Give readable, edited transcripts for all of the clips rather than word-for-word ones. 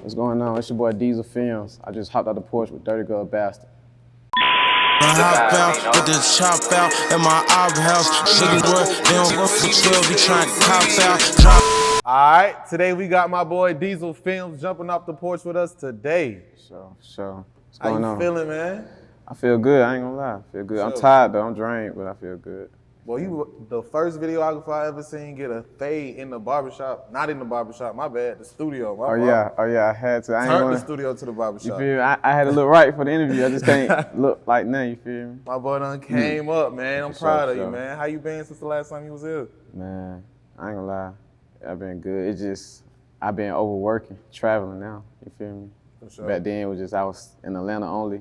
What's going on? It's your boy Diesel Filmz. I just hopped out the porch with Dirty Girl Bastard. Hop out, get the chop out at my house. Sugar boy, they don't run for 12, be trying to cop out. Drop. All right, today we got my boy Diesel Filmz jumping off the porch with us today. So. What's going on? How you feeling, man? I feel good, I ain't gonna lie. I feel good. I'm tired though, I'm drained, but I feel good. Well, you were the first videographer I ever seen get a fade in the barbershop. Not in the barbershop, my bad, the studio. Oh yeah, I had to. I ain't Turned the studio to the barbershop. You feel me? I had to look right for the interview. I just can't look like nothing, you feel me? My boy done came up, man. I'm proud of you, man. How you been since the last time you was here? Man, I ain't gonna lie. I've been good. It's just, I've been overworking, traveling now, you feel me? For sure. Back then it was just, I was in Atlanta only.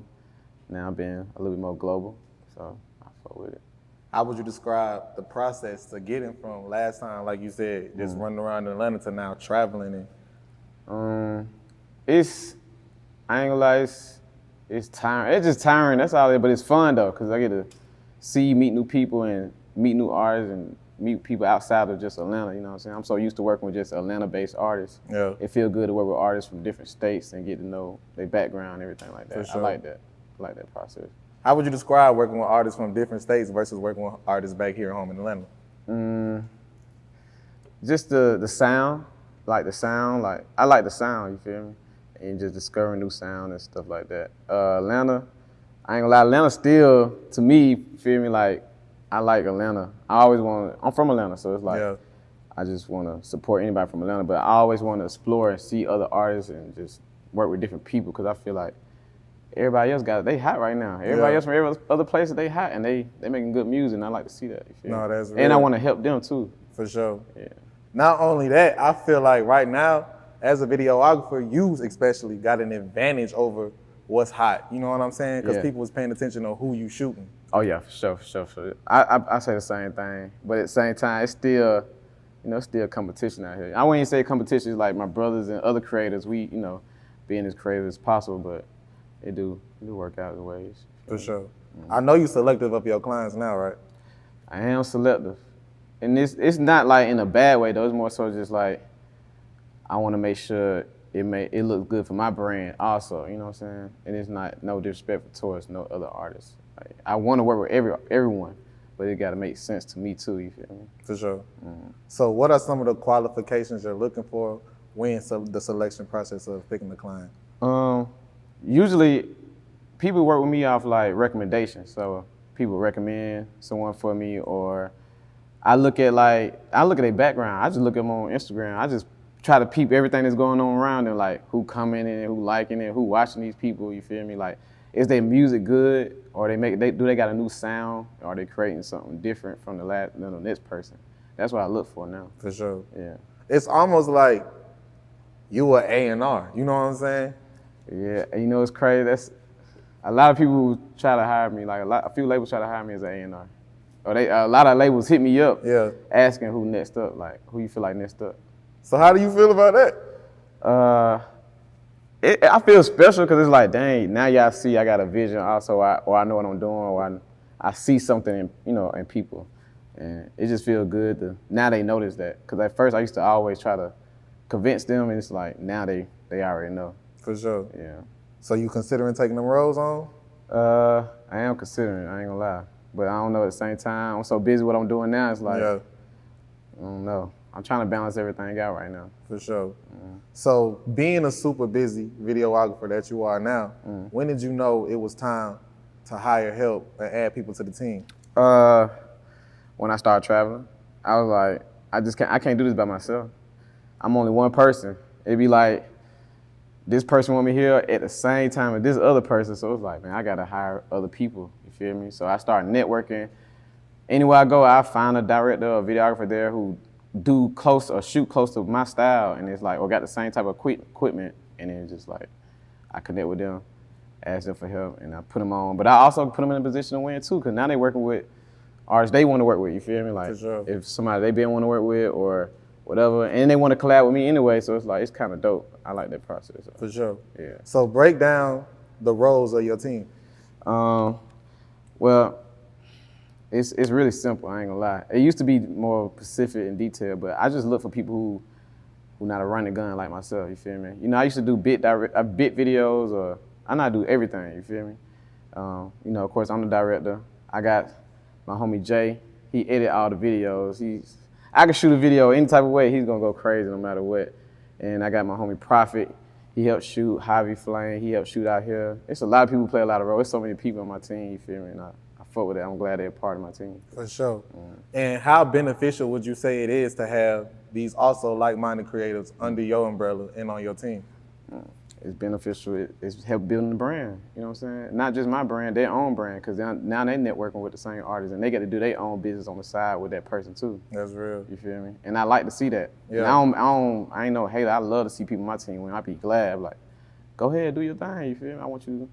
Now I've been a little bit more global, so I fuck with it. How would you describe the process to getting from last time, like you said, just running around in Atlanta to now traveling? It's, I ain't gonna lie, it's tiring. It's just tiring, that's all it is, but it's fun though, because I get to meet new people and meet new artists and meet people outside of just Atlanta, you know what I'm saying? I'm so used to working with just Atlanta-based artists. Yeah. It feels good to work with artists from different states and get to know their background and everything like that. For sure. I like that. I like that process. How would you describe working with artists from different states versus working with artists back here at home in Atlanta? Just the sound, like I like the sound, you feel me? And just discovering new sound and stuff like that. Atlanta, I ain't gonna lie, Atlanta still, to me, you feel me, like, I like Atlanta. I'm from Atlanta, so it's like, I just wanna support anybody from Atlanta, but I always wanna explore and see other artists and just work with different people, because I feel like everybody else they hot right now. Everybody else from every other places, they hot, and they making good music, and I like to see that, you feel me? That's real. And I wanna help them too. For sure. Yeah. Not only that, I feel like right now, as a videographer, you especially got an advantage over what's hot. You know what I'm saying? Because people was paying attention on who you shooting. Oh yeah, for sure. I say the same thing, but at the same time, it's still, still competition out here. I wouldn't even say competition is like my brothers and other creators. We, being as creative as possible, but it do work out in ways. For sure. I know you selective of your clients now, right? I am selective, and it's not like in a bad way though. It's more so just like I want to make sure it looks good for my brand also. You know what I'm saying? And it's not no disrespect towards no other artists. Like, I want to work with everyone, but it got to make sense to me too, you feel me? For sure. So what are some of the qualifications you're looking for when the selection process of picking the client? Usually, people work with me off like recommendations. So people recommend someone for me, or I look at their background. I just look at them on Instagram. I just try to peep everything that's going on around them, like who commenting, who liking it, who watching these people, you feel me? Like, is their music good, or do they got a new sound, or are they creating something different from the next person? That's what I look for now. For sure. Yeah. It's almost like you are A&R, you know what I'm saying? Yeah, and it's crazy. That's a lot of people try to hire me. Like a few labels try to hire me as an A&R, or a lot of labels hit me up, asking who next up, like who you feel like next up. So how do you feel about that? I feel special because it's like, dang, now y'all see I got a vision also, or I know what I'm doing, or I see something in people, and it just feels good now they notice that. Because at first I used to always try to convince them, and it's like now they already know. For sure. Yeah. So you considering taking them roles on? I am considering, I ain't gonna lie, but I don't know at the same time. I'm so busy with what I'm doing now. It's like, I don't know. I'm trying to balance everything out right now. For sure. So being a super busy videographer that you are now, when did you know it was time to hire help and add people to the team? When I started traveling, I was like, I can't do this by myself. I'm only one person. It'd be like, this person want me here at the same time as this other person, so it's like, man, I gotta hire other people, you feel me? So I started networking. Anywhere I go, I find a director or videographer there who do close or shoot close to my style, and it's like, or got the same type of equipment, and then just like, I connect with them, ask them for help, and I put them on. But I also put them in a position to win too, because now they working with artists they want to work with, you feel me? Like, if somebody they been want to work with or whatever, and they want to collab with me anyway, so it's like, it's kind of dope. I like that process. So. For sure. Yeah. So break down the roles of your team. Well, it's really simple, I ain't gonna lie. It used to be more specific and detailed, but I just look for people who not a running gun like myself, you feel me? You know, I used to do bit videos, or I not do everything, you feel me? You know, of course, I'm the director. I got my homie Jay, he edit all the videos. I can shoot a video any type of way, he's gonna go crazy no matter what. And I got my homie Prophet, he helped shoot Javi Flame, he helped shoot out here. It's a lot of people who play a lot of roles. There's so many people on my team, you feel me? And I fuck with it, I'm glad they're a part of my team. For sure. And how beneficial would you say it is to have these also like-minded creatives under your umbrella and on your team? It's beneficial. It's helped building the brand. You know what I'm saying? Not just my brand, their own brand. Because now they networking with the same artists, and they get to do their own business on the side with that person too. That's real. You feel me? And I like to see that. Yeah. I ain't no hater. I love to see people on my team win. I be glad. I'm like, go ahead, do your thing. You feel me? I want you to, you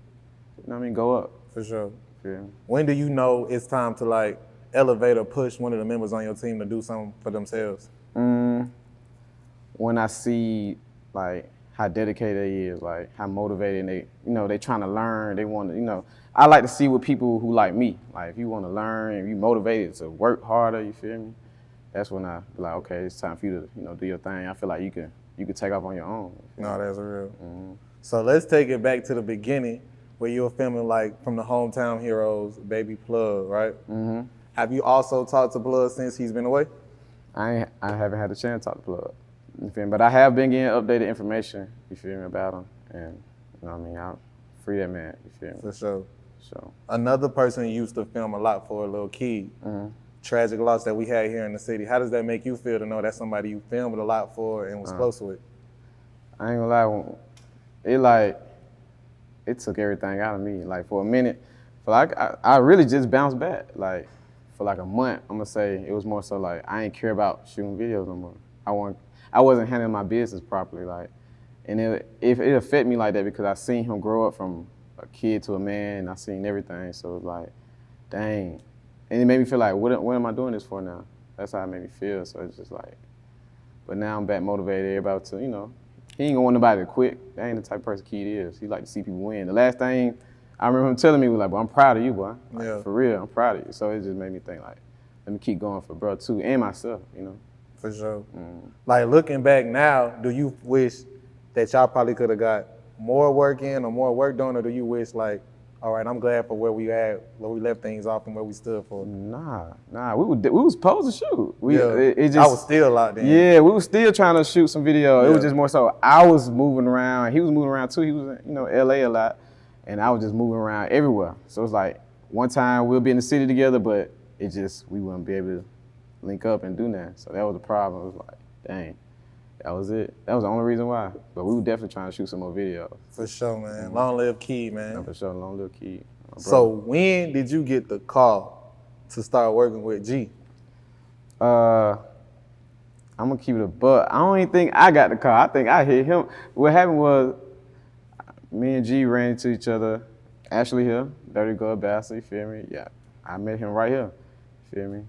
know what I mean, go up. For sure. You feel me? When do you know it's time to like elevate or push one of the members on your team to do something for themselves? When I see like how dedicated they is, like how motivated they, you know, they trying to learn, they want to, you know, I like to see with people who like me. Like if you want to learn and you motivated to work harder, you feel me? That's when I be like, okay, it's time for you to, you know, do your thing. I feel like you can take off on your own. You No, that's real. So let's take it back to the beginning where you were filming like from the Hometown Heroes, Baby Plug, right? Have you also talked to Plug since he's been away? I haven't had the chance to talk to Plug. You feel me? But I have been getting updated information, you feel me, about him. And, you know what I mean, I'll free that man, you feel me? For sure. So. Another person you used to film a lot for, Lil Keed. Tragic loss that we had here in the city. How does that make you feel to know that's somebody you filmed a lot for and was close with? I ain't gonna lie, it took everything out of me. Like for a minute, I really just bounced back. Like for like a month, I'm gonna say it was more so like I ain't care about shooting videos no more. I wasn't handling my business properly, like, and it affected me like that because I seen him grow up from a kid to a man, and I seen everything. So it was like, dang, and it made me feel like, what am I doing this for now? That's how it made me feel. So it's just like, but now I'm back motivated. Everybody to, you know, he ain't gonna want nobody to quit. That ain't the type of person Keed is. He like to see people win. The last thing I remember him telling me was like, "Boy, I'm proud of you, boy. Like, for real, I'm proud of you." So it just made me think like, let me keep going for bro too, and myself, you know. For sure. Like looking back now, do you wish that y'all probably could have got more work in or more work done, or do you wish like, all right, I'm glad for where we left things off and where we stood for? Nah, we was supposed to shoot. I was still locked in. Yeah, we was still trying to shoot some video. It was just more so I was moving around. He was moving around too. He was in, you know, LA a lot, and I was just moving around everywhere. So it's like one time we'll be in the city together, but we wouldn't be able to link up and do that. So that was the problem. It was like, dang, that was it. That was the only reason why. But we were definitely trying to shoot some more videos. For sure, man. Long live Keed, man. Yeah, for sure, long live Keed. So when did you get the call to start working with G? I'm gonna keep it a buck. I don't even think I got the call. I think I hit him. What happened was, me and G ran into each other. Ashley here, Dirty Glove Bastard, you feel me? Yeah, I met him right here, you feel me?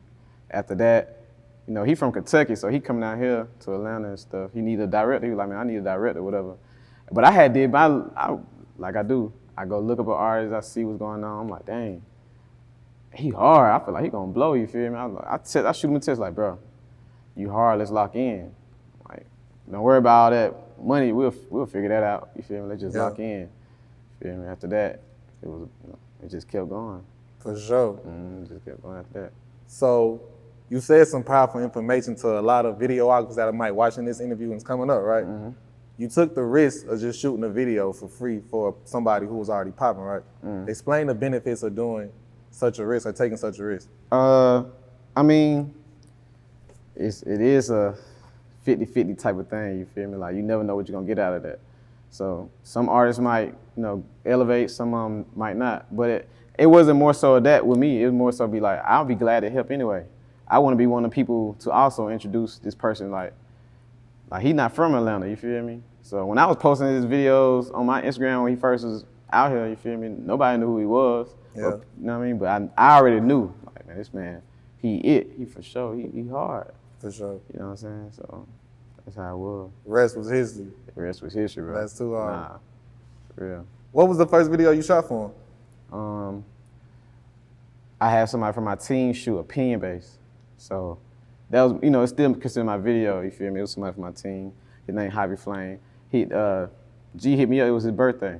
After that, you know, he from Kentucky, so he coming out here to Atlanta and stuff. He needed a director. He was like, man, I need a director, whatever. But I had did like I do. I go look up an artist, I see what's going on. I'm like, dang, he hard. I feel like he gonna blow, you feel me? I shoot him a test like, bro, you hard, let's lock in. Like, don't worry about all that money, we'll figure that out, you feel me? Let's just lock in, you feel me? After that, it was, you know, it just kept going. For sure. It just kept going after that. So you said some powerful information to a lot of videographers that might watching this interview and it's coming up, right? You took the risk of just shooting a video for free for somebody who was already popping, right? Explain the benefits of doing such a risk or taking such a risk. I mean, it is a 50-50 type of thing, you feel me? Like, you never know what you're gonna get out of that. So some artists might, you know, elevate, some of them might not. But it wasn't more so that with me, it was more so be like, I'll be glad to help anyway. I wanna be one of the people to also introduce this person, like he not from Atlanta, you feel me? So when I was posting his videos on my Instagram when he first was out here, you feel me? Nobody knew who he was. Yeah. You know what I mean? But I already knew, like, man, this man, he for sure, he hard. For sure. You know what I'm saying? So that's how it was. Rest was history. The rest was history, bro. That's too hard. Nah, for real. What was the first video you shot for him? I had somebody from my team shoot opinion based. So that was, you know, it's still considered my video, you feel me? It was somebody from my team. His name Javi Flame. G hit me up, it was his birthday.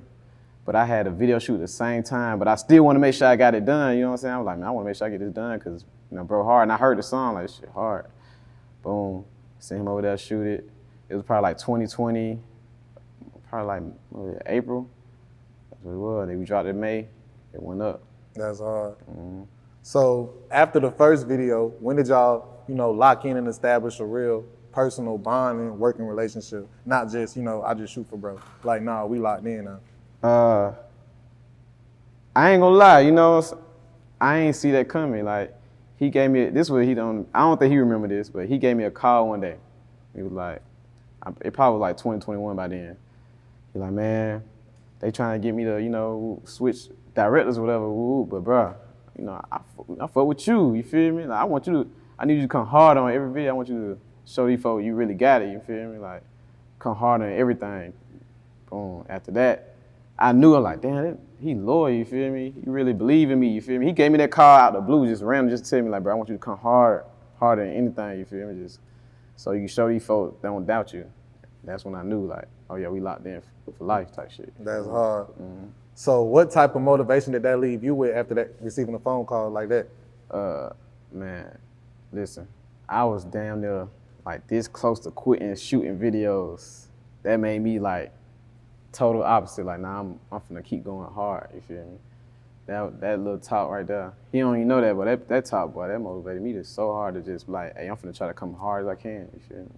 But I had a video shoot at the same time, but I still want to make sure I got it done, you know what I'm saying? I was like, man, I want to make sure I get this done because, you know, bro, hard. And I heard the song, like, this shit hard. Boom, sent him over there, shoot it. It was probably like 2020, probably like April. That's what it was. Then we dropped it in May, it went up. That's hard. Mm-hmm. So after the first video, when did y'all, you know, lock in and establish a real personal bond and working relationship? Not just, you know, I just shoot for bro. Like, nah, we locked in now. I ain't gonna lie, you know, I ain't see that coming. Like, he gave me, this was, I don't think he remember this, but he gave me a call one day. He was like, it probably was like 2021 by then. He like, man, they trying to get me to, you know, switch directors or whatever, but bro, you know, I fuck with you feel me? Like, I need you to come hard on every video. I want you to show these folks you really got it, you feel me? Like, come hard on everything. Boom, after that, I knew, I'm like, damn, he loyal, you feel me? He really believe in me, you feel me? He gave me that call out the blue, just random, just to tell me, like, bro, I want you to come harder than anything, you feel me? Just so you can show these folks they don't doubt you. That's when I knew, like, oh yeah, we locked in for life type shit. That's hard. Mm-hmm. So what type of motivation did that leave you with after that, receiving a phone call like that? Man, listen, I was damn near like this close to quitting shooting videos. That made me like total opposite. Like, nah, I'm finna keep going hard, you feel me? That little talk right there, he don't even know that, but that talk, boy, that motivated me just so hard to just be like, hey, I'm finna try to come hard as I can, you feel me?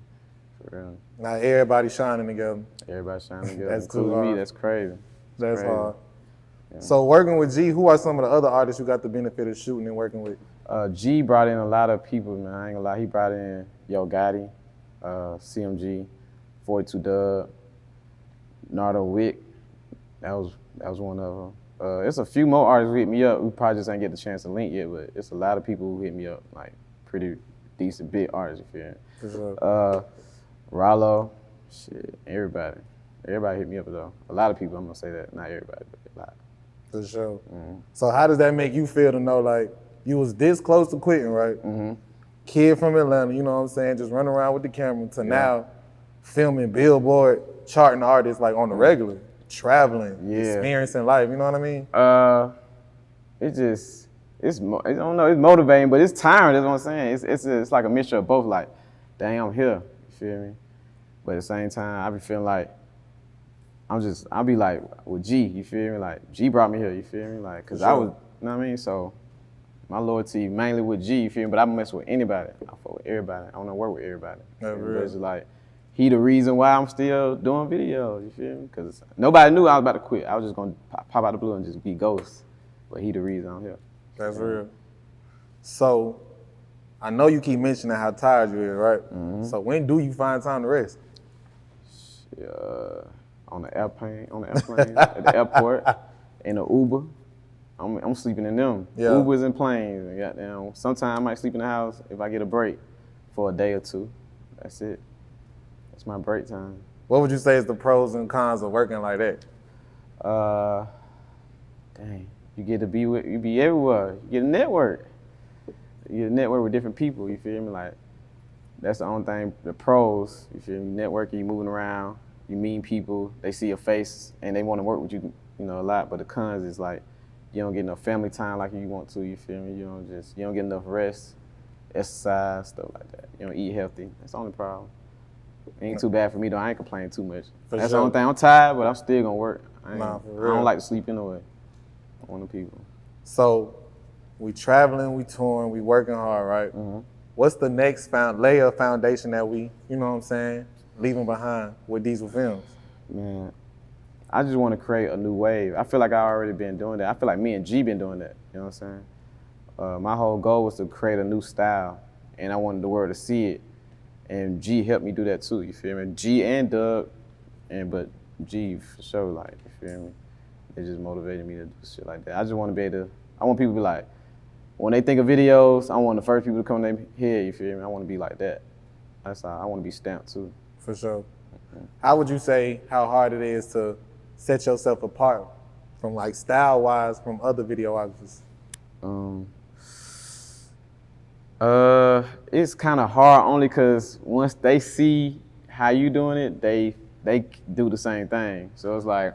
For real. Now everybody shining together. Everybody shining together. That's too including hard. me, that's crazy. That's crazy. hard. Yeah. So working with G, who are some of the other artists you got the benefit of shooting and working with? G brought in a lot of people, man, I ain't gonna lie. He brought in Yo Gotti, CMG, 42 Dub, Nardo Wick. That was one of them. It's a few more artists who hit me up. We probably just ain't get the chance to link yet, but it's a lot of people who hit me up, like pretty decent big artists, you feel me? For sure. Rollo, shit, everybody. Everybody hit me up though. A lot of people, I'm gonna say that. Not everybody, but a lot. For sure. Mm-hmm. So how does that make you feel to know, like, you was this close to quitting, right? Mm-hmm. Kid from Atlanta, you know what I'm saying, just running around with the camera to now filming Billboard, charting artists like on the regular, traveling, experiencing life, you know what I mean? I don't know, it's motivating, but it's tiring, that's what I'm saying. It's like a mixture of both, like, dang, I'm here, you feel me? But at the same time, I be feeling like, I'll be like with G, you feel me? Like, G brought me here, you feel me? Like, cause I was, you know what I mean? So, my loyalty mainly with G, you feel me? But I mess with anybody. I fuck with everybody. I wanna work with everybody. It's like, he the reason why I'm still doing videos, you feel me? Cause nobody knew I was about to quit. I was just gonna pop out the blue and just be ghost. But he the reason I'm here. That's real. So, I know you keep mentioning how tired you is, right? Mm-hmm. So when do you find time to rest? On the airplane, at the airport, in the Uber. I'm sleeping in them. Yeah. Ubers and planes. And goddamn, sometimes I might sleep in the house if I get a break for a day or two. That's it. That's my break time. What would you say is the pros and cons of working like that? Dang, you get to be everywhere. You get a network. You get a network with different people, you feel me? Like, that's the only thing, the pros, you feel me? Networking, you moving around, you meeting people, they see your face and they want to work with you, you know, a lot. But the cons is like, you don't get enough family time like you want to, you feel me? You don't get enough rest, exercise, stuff like that. You don't eat healthy. That's the only problem. It ain't too bad for me though, I ain't complaining too much. That's the only thing, I'm tired, but I'm still gonna work. I don't like to sleep anyway. I'm one of the people. So, we traveling, we touring, we working hard, right? Mm-hmm. What's the next layer of foundation that we, you know what I'm saying, leaving behind with Diesel Filmz? Man, I just want to create a new wave. I feel like I already been doing that. I feel like me and G been doing that, you know what I'm saying? My whole goal was to create a new style, and I wanted the world to see it. And G helped me do that too, you feel me? G and Doug, but G for sure, like, you feel me? They just motivated me to do shit like that. I just want to be able to, I want people to be like, when they think of videos, I want the first people to come in their head, you feel me? I want to be like that. That's how I want to be stamped too. For sure. Mm-hmm. How would you say how hard it is to set yourself apart from, like, style-wise from other videographers? It's kind of hard only because once they see how you doing it, they do the same thing. So it's like,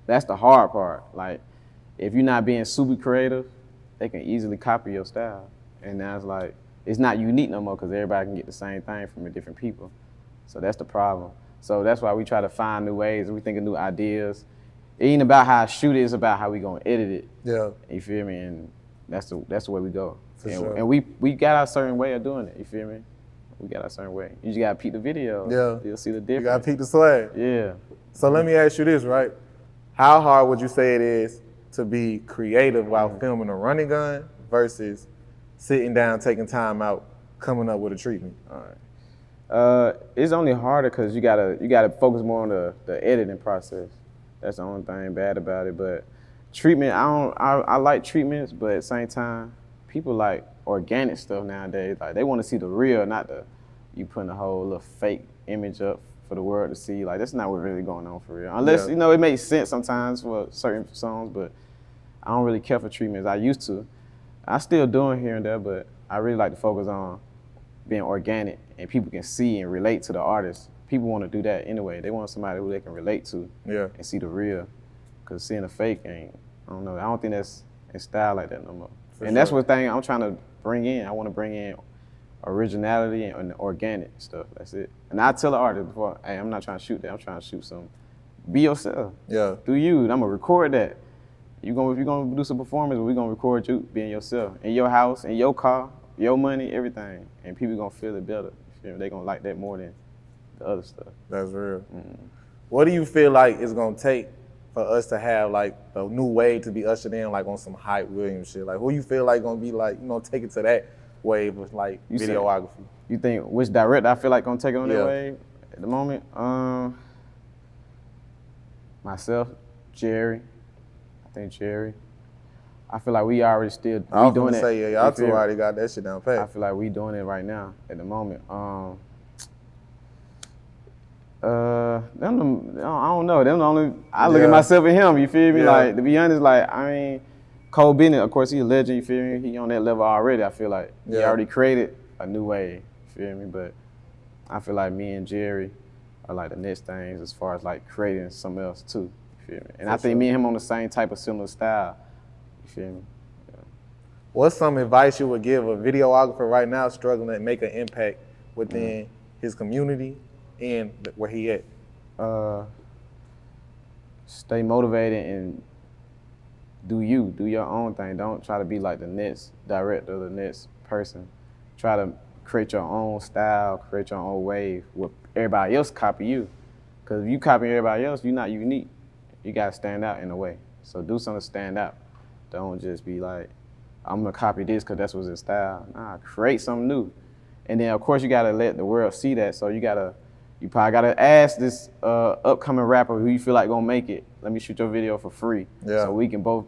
that's the hard part. Like, if you're not being super creative, they can easily copy your style. And now it's like, it's not unique no more because everybody can get the same thing from different people. So that's the problem. So that's why we try to find new ways, we think of new ideas. It ain't about how I shoot it, it's about how we gonna edit it. Yeah. You feel me? And that's the way we go. Sure. And we got our certain way of doing it, you feel me? We got our certain way. You just gotta peep the video. Yeah. You'll see the difference. You gotta peep the swag. Yeah. So let me ask you this, right? How hard would you say it is to be creative while filming a running gun versus sitting down, taking time out, coming up with a treatment? All right. It's only harder because you gotta focus more on the editing process. That's the only thing bad about it. But treatment, I like treatments, but at the same time, people like organic stuff nowadays. Like, they want to see the real, not you putting a whole little fake image up for the world to see. Like, that's not what's really going on for real. Unless, you know, it makes sense sometimes for certain songs, but I don't really care for treatments. I used to. I still doing here and there, but I really like to focus on being organic and people can see and relate to the artist. People want to do that anyway. They want somebody who they can relate to and see the real. Because seeing a fake ain't, I don't know, I don't think that's in style like that no more. That's what thing I'm trying to bring in. I want to bring in originality and organic stuff. That's it. And I tell the artist before, hey, I'm not trying to shoot that. I'm trying to shoot some. Be yourself. Yeah. Do you. I'm gonna record that. If you're gonna do some performance, we're gonna record you being yourself in your house, in your car, your money, everything, and people gonna feel it better. They gonna like that more than the other stuff. That's real. What do you feel like it's gonna take for us to have like a new wave to be ushered in, like on some Hype Williams shit? Like, who you feel like gonna be like, you know, take it to that wave with like videography? You think which director I feel like gonna take it on that wave at the moment? Myself, Jerry. I think Jerry. I feel like we already still doing it. Say, y'all two already got that shit down pat. I feel like we doing it right now at the moment. I don't know. Them the only I look at myself and him. You feel me? Like, to be honest, like, I mean, Cole Bennett, of course, he a legend. You feel me? He on that level already. I feel like he already created a new way. You feel me? But I feel like me and Jerry are like the next things as far as like creating something else too. You feel me? And I think me and him on the same type of similar style. You feel me? What's some advice you would give a videographer right now struggling to make an impact within his community and where he at? Stay motivated and do your own thing. Don't try to be like the next director or the next person. Try to create your own style, create your own wave where everybody else copy you. Because if you copy everybody else, you're not unique. You gotta stand out in a way. So do something to stand out. Don't just be like, I'm gonna copy this because that's what's in style. Nah, create something new. And then of course you gotta let the world see that. So you probably gotta ask this upcoming rapper who you feel like gonna make it, let me shoot your video for free. So we can both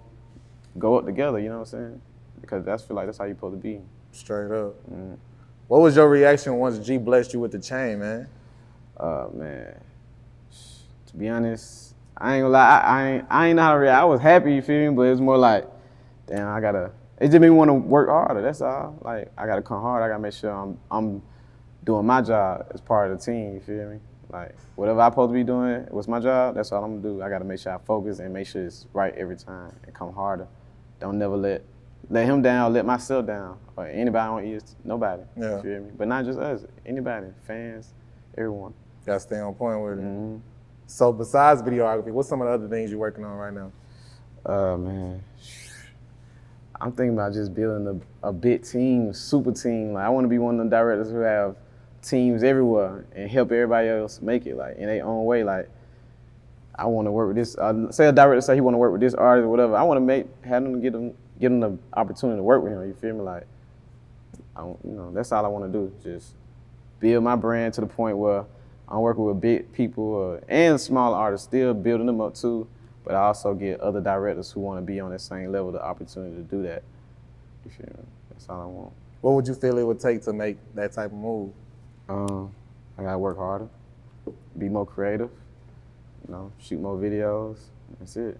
go up together, you know what I'm saying? Because I feel like that's how you're supposed to be. Straight up. What was your reaction once G blessed you with the chain, man? Man, to be honest, I ain't gonna lie, I ain't know how to react. I was happy, you feel me? But it was more like, damn, it just made me want to work harder, that's all. Like, I gotta come hard, I gotta make sure I'm doing my job as part of the team, you feel me? Like, whatever I'm supposed to be doing, what's my job, that's all I'm gonna do. I gotta make sure I focus and make sure it's right every time and come harder. Don't never let him down, let myself down, or anybody on EST, nobody, you feel me? But not just us, anybody, fans, everyone. Gotta stay on point with it. So besides videography, what's some of the other things you're working on right now? Man, I'm thinking about just building a big team, super team. Like, I want to be one of the directors who have teams everywhere and help everybody else make it, like, in their own way. Like, I want to work with this. Say a director say he want to work with this artist or whatever. I want to have them get them the opportunity to work with him. You feel me? Like, that's all I want to do. Just build my brand to the point where I'm working with big people and small artists, still building them up too. But I also get other directors who want to be on that same level the opportunity to do that. You feel me? That's all I want. What would you feel it would take to make that type of move? I gotta work harder, be more creative, shoot more videos. That's it.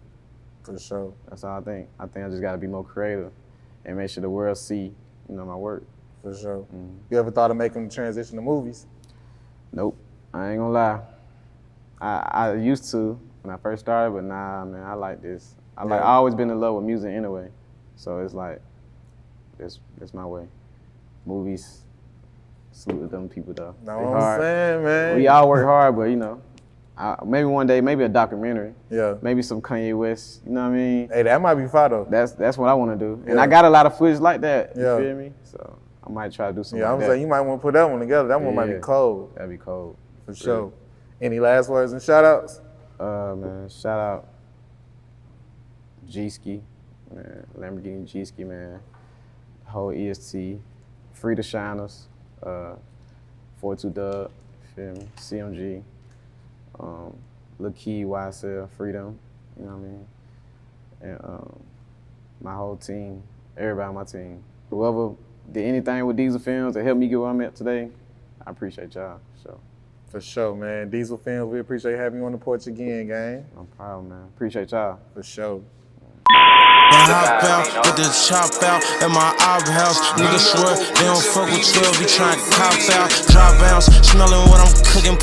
For sure. That's all I think. I think I just gotta be more creative and make sure the world see, my work. For sure. You ever thought of making the transition to movies? Nope. I ain't gonna lie. I used to when I first started, but nah, man, I like this. I always been in love with music anyway, so it's like, that's my way. Movies, salute them people though. Know what I'm saying, man? We all work hard, but you know, maybe one day, maybe a documentary. Yeah. Maybe some Kanye West. You know what I mean? Hey, that might be fire though. That's what I want to do, and I got a lot of footage like that. You Yeah. feel me? So I might try to do something. Yeah, like I'm that. saying you might want to put that one together. That one might be cold. That'd be cold. For sure. Any last words and shout outs? Man, shout out Gee, man, Lamborghini Gee, man, whole EST, Free the Shiners, 42 Dub, feel me, CMG, Lil Keed, YSL, Freedom, you know what I mean, and my whole team, everybody on my team, whoever did anything with Diesel Filmz that helped me get where I'm at today, I appreciate y'all. So. For sure, man. Diesel Filmz, we appreciate having you on the porch again, gang. No problem, man. Appreciate y'all. For sure. Hop out, get the chop out at my house. Niggas swear they don't fuck with 12, be trying to cop out. Drop bounce, smelling what I'm cooking.